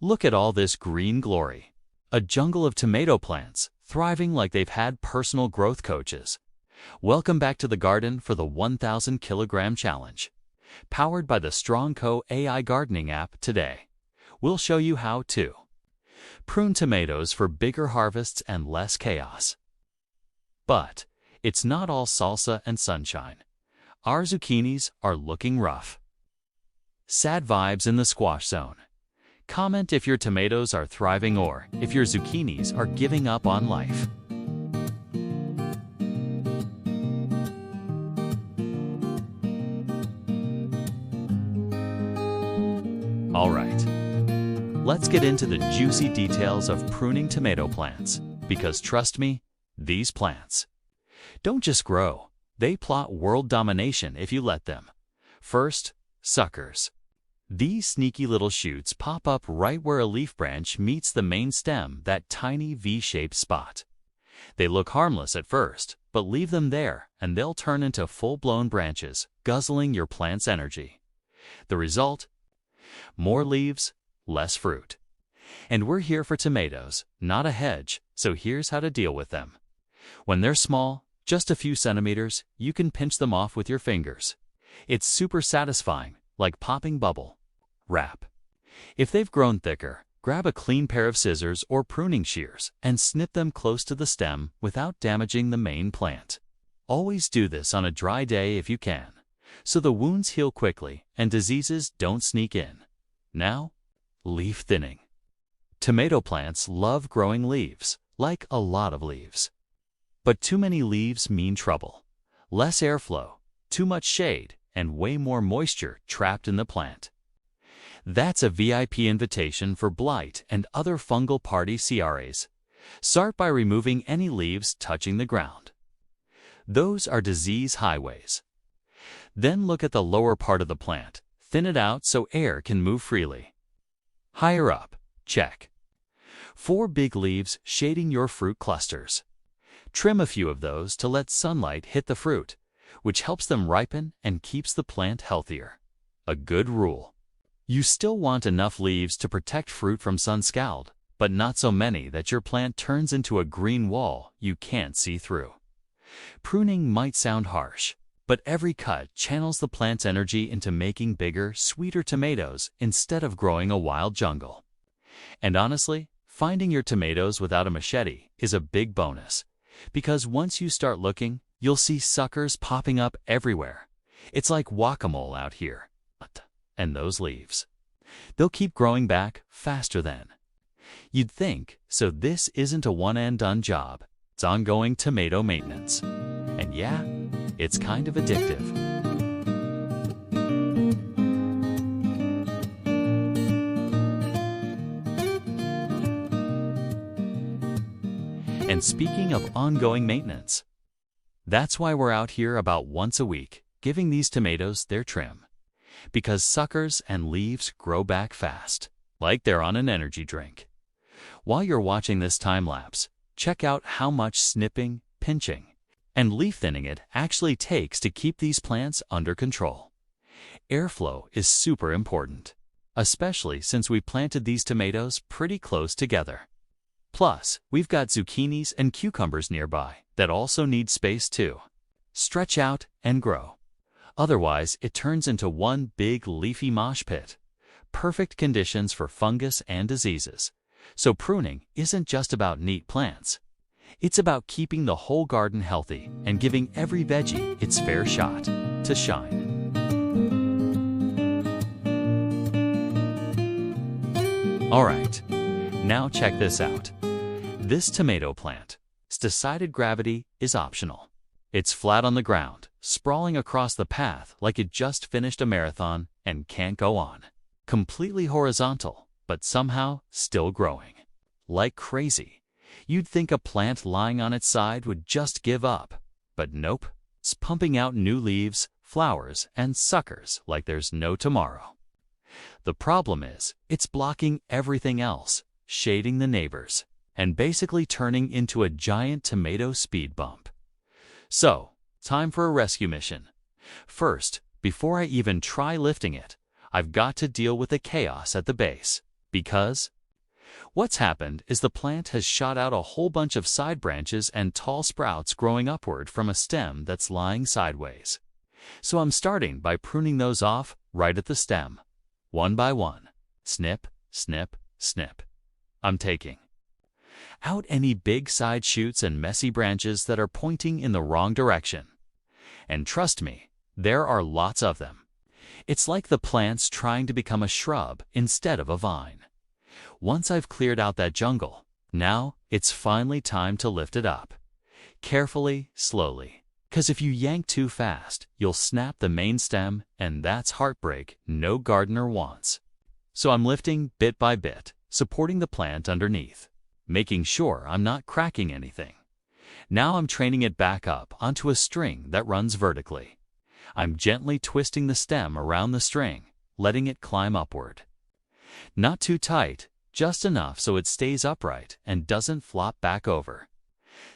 Look at all this green glory. A jungle of tomato plants, thriving like they've had personal growth coaches. Welcome back to the garden for the 1,000 kilogram challenge. Powered by the StrongEcho AI gardening app today. We'll show you how to prune tomatoes for bigger harvests and less chaos. But it's not all salsa and sunshine. Our zucchinis are looking rough. Sad vibes in the squash zone. Comment if your tomatoes are thriving or if your zucchinis are giving up on life. All right, let's get into the juicy details of pruning tomato plants, because trust me, these plants don't just grow, they plot world domination if you let them. First, suckers. These sneaky little shoots pop up right where a leaf branch meets the main stem, that tiny V-shaped spot. They look harmless at first, but leave them there and they'll turn into full-blown branches, guzzling your plant's energy. The result? More leaves, less fruit. And we're here for tomatoes, not a hedge, so here's how to deal with them. When they're small, just a few centimeters, you can pinch them off with your fingers. It's super satisfying, like popping bubble wrap. If they've grown thicker, grab a clean pair of scissors or pruning shears and snip them close to the stem without damaging the main plant. Always do this on a dry day if you can, so the wounds heal quickly and diseases don't sneak in. Now, leaf thinning. Tomato plants love growing leaves, like a lot of leaves. But too many leaves mean trouble. Less airflow, too much shade, and way more moisture trapped in the plant. That's a VIP invitation for blight and other fungal party CRAs. Start by removing any leaves touching the ground. Those are disease highways. Then look at the lower part of the plant. Thin it out so air can move freely. Higher up, check. 4 big leaves shading your fruit clusters. Trim a few of those to let sunlight hit the fruit, which helps them ripen and keeps the plant healthier. A good rule. You still want enough leaves to protect fruit from sun scald, but not so many that your plant turns into a green wall you can't see through. Pruning might sound harsh, but every cut channels the plant's energy into making bigger, sweeter tomatoes instead of growing a wild jungle. And honestly, finding your tomatoes without a machete is a big bonus, because once you start looking, you'll see suckers popping up everywhere. It's like whack-a-mole out here. And those leaves, they'll keep growing back faster than you'd think, so this isn't a one-and-done job. It's ongoing tomato maintenance. And yeah, it's kind of addictive. And speaking of ongoing maintenance, that's why we're out here about once a week, giving these tomatoes their trim. Because suckers and leaves grow back fast, like they're on an energy drink. While you're watching this time lapse, check out how much snipping, pinching, and leaf thinning it actually takes to keep these plants under control. Airflow is super important, especially since we planted these tomatoes pretty close together. Plus, we've got zucchinis and cucumbers nearby that also need space too. Stretch out and grow. Otherwise, it turns into one big leafy mosh pit. Perfect conditions for fungus and diseases. So pruning isn't just about neat plants. It's about keeping the whole garden healthy and giving every veggie its fair shot to shine. All right, now check this out. This tomato plant's decided gravity is optional. It's flat on the ground, sprawling across the path like it just finished a marathon and can't go on. Completely horizontal, but somehow still growing. Like crazy. You'd think a plant lying on its side would just give up. But nope, it's pumping out new leaves, flowers, and suckers like there's no tomorrow. The problem is, it's blocking everything else, shading the neighbors, and basically turning into a giant tomato speed bump. So, time for a rescue mission. First, before I even try lifting it, I've got to deal with the chaos at the base, because What's happened is the plant has shot out a whole bunch of side branches and tall sprouts growing upward from a stem that's lying sideways. So I'm starting by pruning those off right at the stem. One by one. Snip, snip, snip. I'm taking out any big side shoots and messy branches that are pointing in the wrong direction. And trust me, there are lots of them. It's like the plant's trying to become a shrub instead of a vine. Once I've cleared out that jungle, now it's finally time to lift it up. Carefully, slowly. 'Cause if you yank too fast, you'll snap the main stem, and that's heartbreak no gardener wants. So I'm lifting bit by bit, supporting the plant underneath, making sure I'm not cracking anything. Now I'm training it back up onto a string that runs vertically. I'm gently twisting the stem around the string, letting it climb upward. Not too tight, just enough so it stays upright and doesn't flop back over.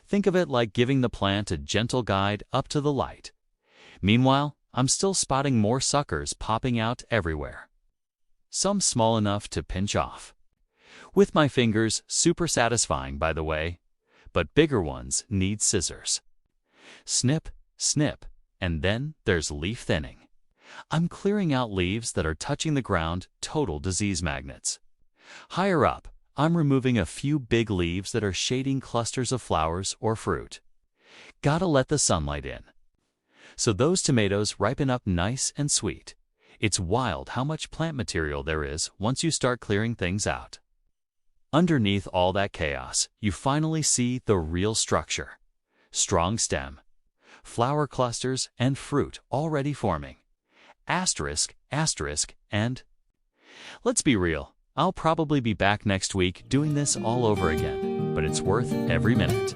Think of it like giving the plant a gentle guide up to the light. Meanwhile, I'm still spotting more suckers popping out everywhere. Some small enough to pinch off. With my fingers, super satisfying by the way, but bigger ones need scissors. Snip, snip, and then there's leaf thinning. I'm clearing out leaves that are touching the ground, total disease magnets. Higher up, I'm removing a few big leaves that are shading clusters of flowers or fruit. Gotta let the sunlight in. So those tomatoes ripen up nice and sweet. It's wild how much plant material there is once you start clearing things out. Underneath all that chaos, you finally see the real structure. Strong stem, flower clusters, and fruit already forming. Asterisk, asterisk, and... Let's be real. I'll probably be back next week doing this all over again, but it's worth every minute.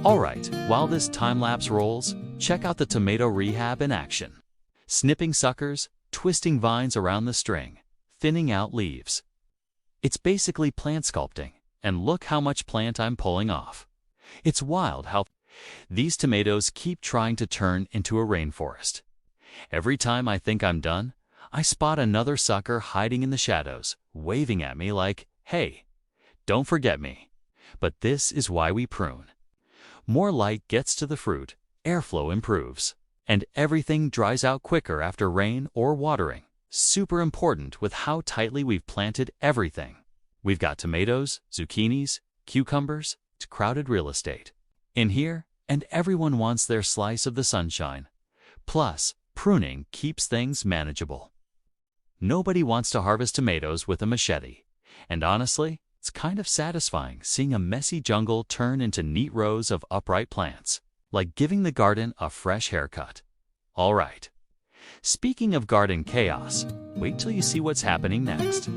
Alright, while this time-lapse rolls, check out the tomato rehab in action. Snipping suckers, twisting vines around the string, thinning out leaves. It's basically plant sculpting, and look how much plant I'm pulling off. It's wild how these tomatoes keep trying to turn into a rainforest. Every time I think I'm done, I spot another sucker hiding in the shadows, waving at me like, hey, don't forget me. But this is why we prune. More light gets to the fruit, airflow improves, and everything dries out quicker after rain or watering. Super important with how tightly we've planted everything. We've got tomatoes, zucchinis, cucumbers, it's crowded real estate in here, and everyone wants their slice of the sunshine. Plus, pruning keeps things manageable. Nobody wants to harvest tomatoes with a machete, and honestly, it's kind of satisfying seeing a messy jungle turn into neat rows of upright plants, like giving the garden a fresh haircut. All right. Speaking of garden chaos, wait till you see what's happening next.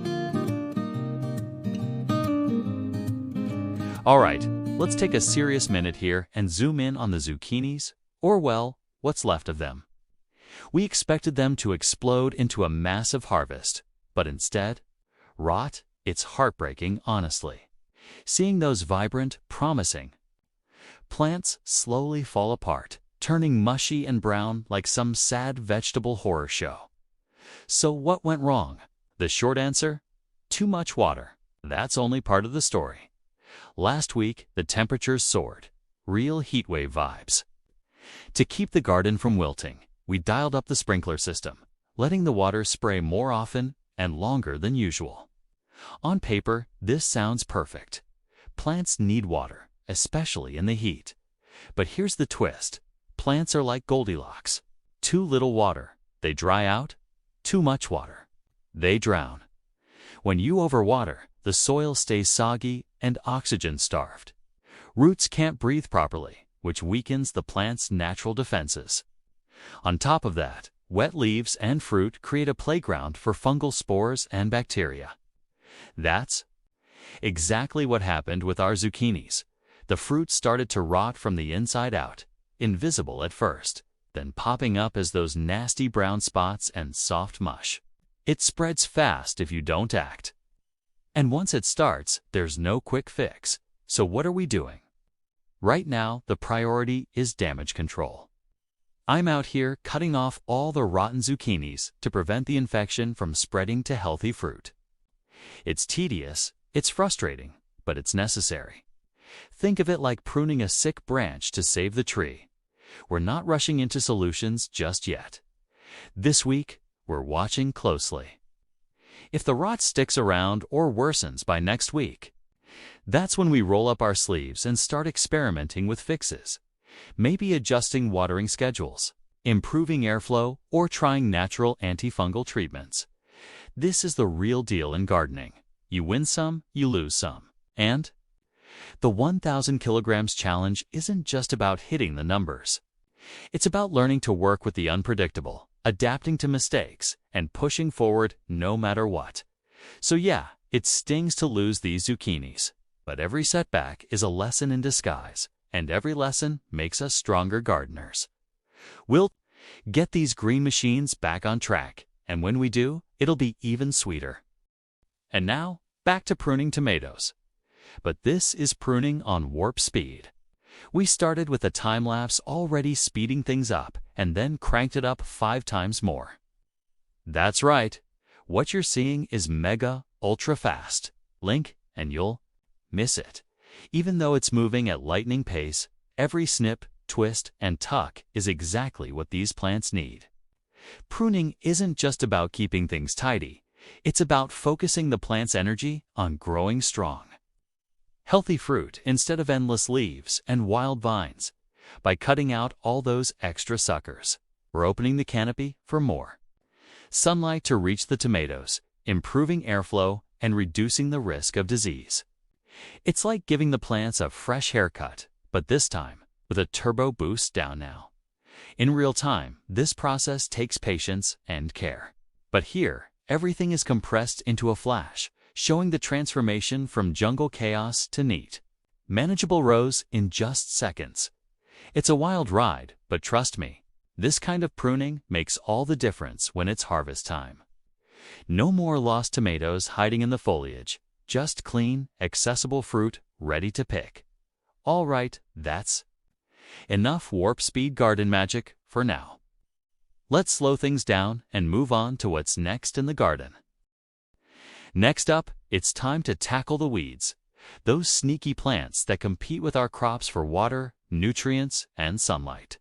All right, let's take a serious minute here and zoom in on the zucchinis, or well, what's left of them. We expected them to explode into a massive harvest, but instead, rot. It's heartbreaking, honestly. Seeing those vibrant, promising plants slowly fall apart, turning mushy and brown like some sad vegetable horror show. So what went wrong? The short answer? Too much water. That's only part of the story. Last week, the temperatures soared. Real heatwave vibes. To keep the garden from wilting, we dialed up the sprinkler system, letting the water spray more often and longer than usual. On paper, this sounds perfect. Plants need water, especially in the heat. But here's the twist. Plants are like Goldilocks. Too little water, they dry out. Too much water, they drown. When you overwater, the soil stays soggy and oxygen-starved. Roots can't breathe properly, which weakens the plant's natural defenses. On top of that, wet leaves and fruit create a playground for fungal spores and bacteria. That's exactly what happened with our zucchinis. The fruit started to rot from the inside out, invisible at first, then popping up as those nasty brown spots and soft mush. It spreads fast if you don't act. And once it starts, there's no quick fix. So what are we doing? Right now, the priority is damage control. I'm out here cutting off all the rotten zucchinis to prevent the infection from spreading to healthy fruit. It's tedious, it's frustrating, but it's necessary. Think of it like pruning a sick branch to save the tree. We're not rushing into solutions just yet. This week, we're watching closely. If the rot sticks around or worsens by next week, that's when we roll up our sleeves and start experimenting with fixes. Maybe adjusting watering schedules, improving airflow, or trying natural antifungal treatments. This is the real deal in gardening. You win some, you lose some. And the 1,000 kilograms challenge isn't just about hitting the numbers. It's about learning to work with the unpredictable, adapting to mistakes, and pushing forward no matter what. So yeah, it stings to lose these zucchinis, but every setback is a lesson in disguise, and every lesson makes us stronger gardeners. We'll get these green machines back on track, and when we do, it'll be even sweeter. And now, back to pruning tomatoes. But this is pruning on warp speed. We started with a time-lapse already speeding things up, and then cranked it up 5 times more. That's right. What you're seeing is mega, ultra fast. Link, and you'll miss it. Even though it's moving at lightning pace, every snip, twist, and tuck is exactly what these plants need. Pruning isn't just about keeping things tidy. It's about focusing the plant's energy on growing strong. Healthy fruit instead of endless leaves and wild vines. By cutting out all those extra suckers, we're opening the canopy for more sunlight to reach the tomatoes, improving airflow and reducing the risk of disease. It's like giving the plants a fresh haircut, but this time with a turbo boost down now. In real time, this process takes patience and care. But here, everything is compressed into a flash, showing the transformation from jungle chaos to neat, manageable rows in just seconds. It's a wild ride, but trust me, this kind of pruning makes all the difference when it's harvest time. No more lost tomatoes hiding in the foliage, just clean, accessible fruit ready to pick. All right, that's enough warp speed garden magic for now. Let's slow things down and move on to what's next in the garden. Next up, it's time to tackle the weeds, those sneaky plants that compete with our crops for water, nutrients, and sunlight.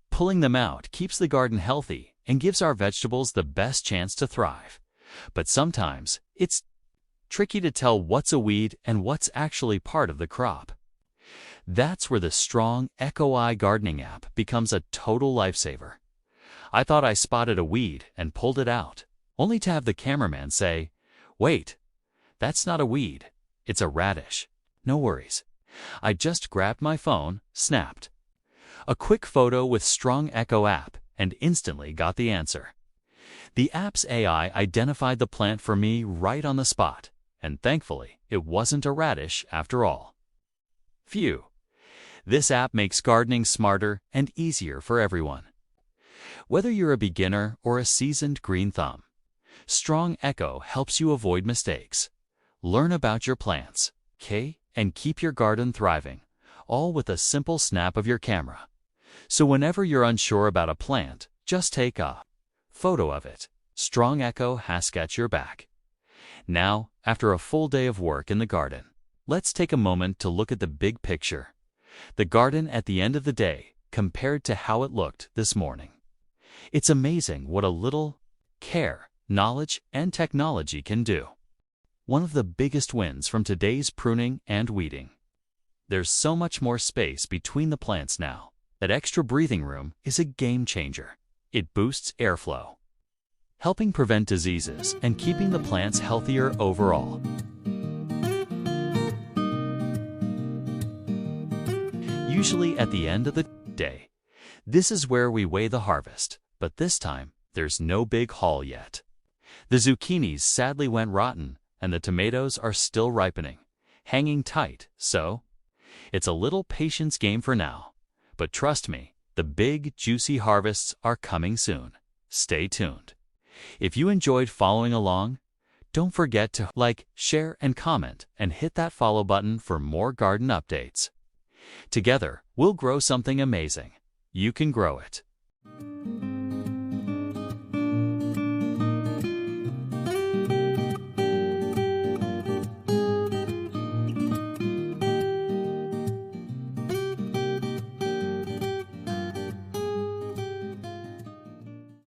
Pulling them out keeps the garden healthy and gives our vegetables the best chance to thrive. But sometimes, it's tricky to tell what's a weed and what's actually part of the crop. That's where the StrongEcho Gardening app becomes a total lifesaver. I thought I spotted a weed and pulled it out, only to have the cameraman say, "Wait, that's not a weed, it's a radish." No worries. I just grabbed my phone, snapped a quick photo with StrongEcho app, and instantly got the answer. The app's AI identified the plant for me right on the spot, and thankfully, it wasn't a radish after all. Phew. This app makes gardening smarter and easier for everyone. Whether you're a beginner or a seasoned green thumb, StrongEcho helps you avoid mistakes, learn about your plants, and keep your garden thriving, all with a simple snap of your camera. So whenever you're unsure about a plant, just take a photo of it. StrongEcho has got your back. Now, after a full day of work in the garden, let's take a moment to look at the big picture. The garden at the end of the day compared to how it looked this morning. It's amazing what a little care, knowledge, and technology can do. One of the biggest wins from today's pruning and weeding. There's so much more space between the plants now that extra breathing room is a game changer. It boosts airflow, helping prevent diseases and keeping the plants healthier overall. Usually at the end of the day, this is where we weigh the harvest, but this time there's no big haul yet. The zucchinis sadly went rotten, and the tomatoes are still ripening, hanging tight, so it's a little patience game for now. But trust me, the big, juicy harvests are coming soon. Stay tuned. If you enjoyed following along, don't forget to like, share, and comment, and hit that follow button for more garden updates. Together, we'll grow something amazing. You can grow it.